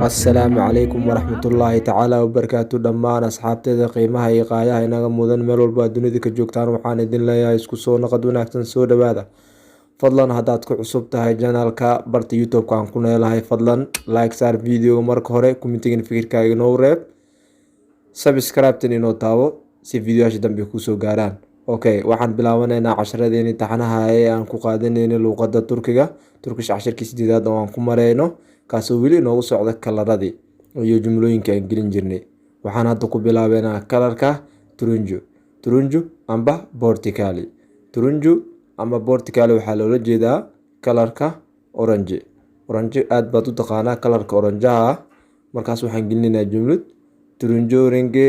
Asalaamu calaykum waraxmatullaahi tacaala wabarakaatu dhammaan asxaabteeda qiimaha iyo qaayaha inaga mudan meel walba aad dunida ka joogtaan waxaan idin leeyahay isku soo naqad wanaagsan soo dhawaada. Fadlan haddaad ku cusub tahay janaalka barta youtube-ka aan ku neelahay fadlan like saar video marka hore kumitigan fikirkaaga inoo reeb subscribe-tan inoo taabo si videoyaasha dambe kusoo gaaraan. Waxaan bilaabanaynaa casharadeenii taxanaha ee aan ku qaadanaynay luuqadda Turkiga Turkish cashirkii 8 oo aan ku mareyno kaasoo weli noogu socda kalaradii iyo jumlooyinka aan gelin jirnay. Waxaan hadda ku bilaabeynaa kalarka turunju amba porticali. Turunju ama porticali waxaa loola jeedaa kalarka orange aad baad u taqaanaa kalarka oranjaha markaas waxaan gelinaynaa jumlad turunju rengi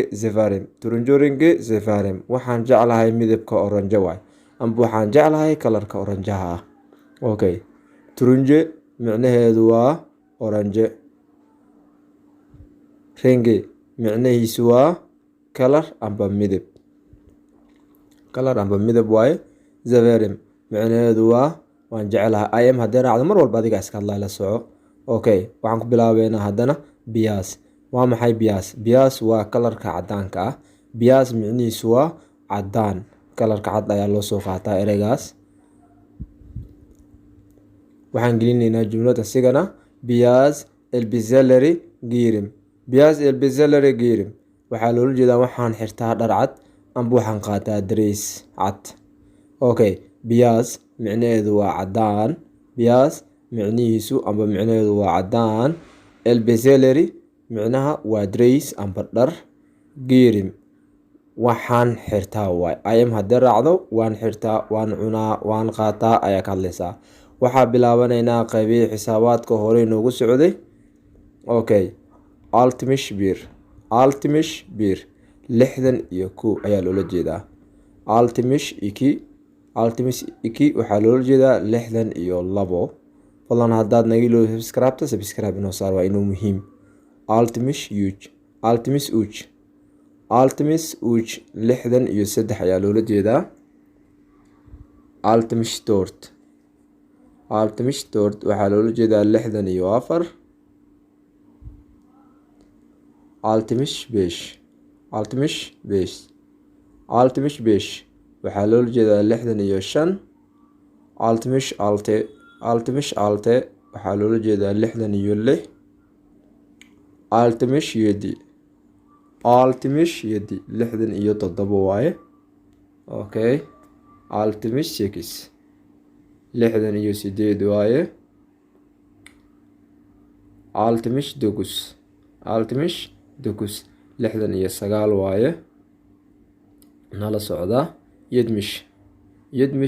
severim waxaan jeclahay midabka orange waay amba waxaan jeclahay kalarka oranjaha turunju micnaheedu waa orange, rengi micnahiisu waa kalar amba midab waaye. Severim micnaheedu waa waan jeclahay. I am haddii raacdo mar walba adiga iska hadlaa la soco. Waxaan ku bilaabeynaa haddana biyaas. Waa maxay biyaas? Biyaas waa kalarka cadaanka ah. Biyaas micnihiisu waa cadaan, kalarka cad ayaa loo soo qaataa ereygaas. Waxaan gelinaynaa jumlad asigana biyaas elbizeleri giirim. Biyaas elbizeleri giirim waxaa loola jeedaa waxaan xirtaa dhar cad amba waxaan qaataa darees cad. Biyaas micnaheedu waa cadaan. Biyaas micnihiisu amba micnaheedu waa cadaan. Elbizeleri micnaha waa darees amba dhar. Giirim waxaan xirtaa waay. I am haddii raacdo waan xirtaa, waan cunaa, waan qaataa ayaa ka hadlaysaa. Waxaa bilaabanaynaa qaybihii xisaabaadka hore noogu socday. Altmış bir 61 ayaa loola jeedaa. Altmış iki waxaa loola jeedaa 62. Fadlan haddaad naga iloobi subscribe inoo saar waa inuu muhiim. Altmış üç 63 ayaa loola jeedaa. Altmış dört waxaa loola jeedaa 64. Altmış beş waxaa loola jeedaa 65. Altmış altı waxaa loola jeedaa 66. Altmış yedi 67 waaye. Altmış sekiz 68 waaye. Altmış dokuz 69 waaye. Nala socda. Yedmiş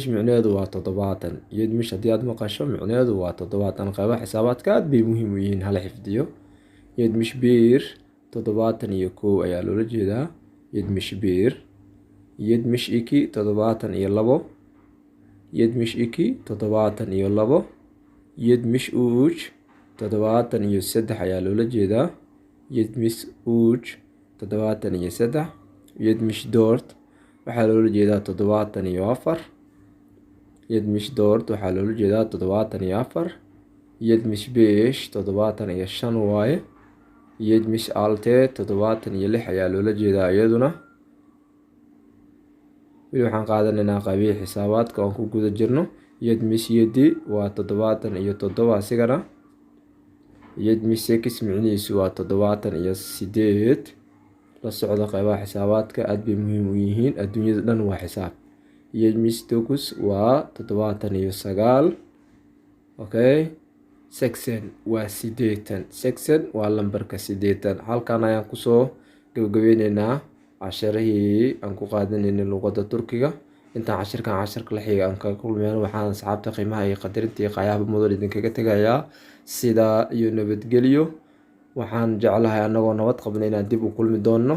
micnaheedu waa 70. Yedmiş haddii aad maqasho micnaheedu waa 70. Qaybaha xisaabaadka aad bay muhiim u yihiin hala xifdiyo. Yedmiş bir 71 ayaa loola jeedaa. Yedmiş bir. Yedmiş iki 72. Yedmiş iki 72. Yedmiş üç 73 ayaa loola jeedaa. Yedmiş üç 73. Yedmiş dört waxaa loola jeedaa 74. Yedmiş dört waxaa loola jeedaa 74. Yedmiş beş 75 waaye. Yedmiş altı 76 ayaa loola jeedaa iyaduna. Weli waxaan qaadanaynaa qaybihii xisaabaadka aan ku guda jirno. Yedmiş yedi waa 77 asigana. Yedmiş sekiz micnihiisu waa 78. La socda qaybaha xisaabaadka aad bay muhiim u yihiin adduunyada dhan waa xisaab. Yedmiş dokuz waa 79. Seksen waa 80. Seksen waa lambarka 80. Halkan ayaan kusoo gabagabeynaynaa casharihii aan ku qaadanaynay luuqadda Turkiga. Intaan cashirka la xiga aan kaga kulmayno waxaan asxaabta qiimaha iyo qadarinta iyo qaayaha mudan idinkaga tegayaa sidaa iyo nabadgelyo. Waxaan jeclahay anagoo nabad qabna inaan dib u kulmi doono.